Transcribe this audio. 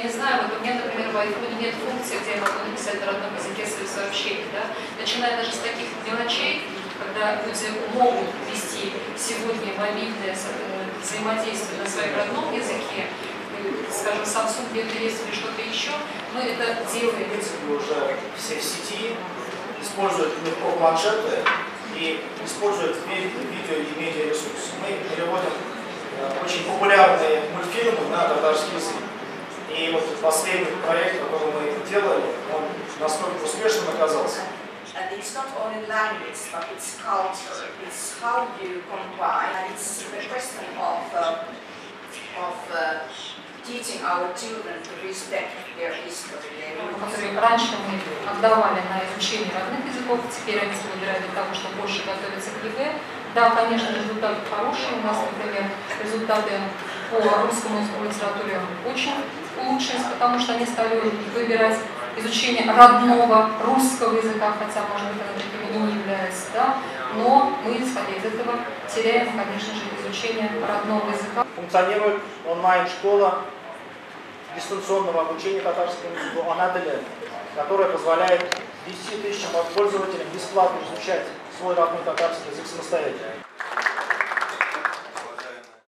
я не знаю, вот у меня, например, в iPhone нет функции, где я могу написать на родном языке свои сообщения, да? Начиная даже с таких мелочей, когда люди могут вести сегодня мобильное взаимодействие на своем родном языке, скажем, Samsung где-то есть или что-то еще, мы это делаем. В принципе, уже все в сети используют легко планшеты и используют видео и медиаресурсы. Мы переводим очень популярные мультфильмы на татарский язык. И вот последний проект, который мы делали, он настолько успешным оказался. And it's not only language, but it's culture. It's how you combine. And it's the question of teaching our children to respect their history. Которые раньше мы отдавали на изучение родных языков, теперь они выбирают для того, чтобы больше готовиться к ЕГЭ. Да, конечно, результаты хорошие. У нас, например, результаты по русскому языку и литературе очень улучшились, потому что они стали выбирать изучение родного русского языка, хотя, может быть, она таким и не является, да? Но мы, исходя из этого, теряем, конечно же, изучение родного языка. Функционирует онлайн-школа дистанционного обучения татарскому языку «Анадыля», которая позволяет 10 тысячам пользователям бесплатно изучать свой родной татарский язык самостоятельно.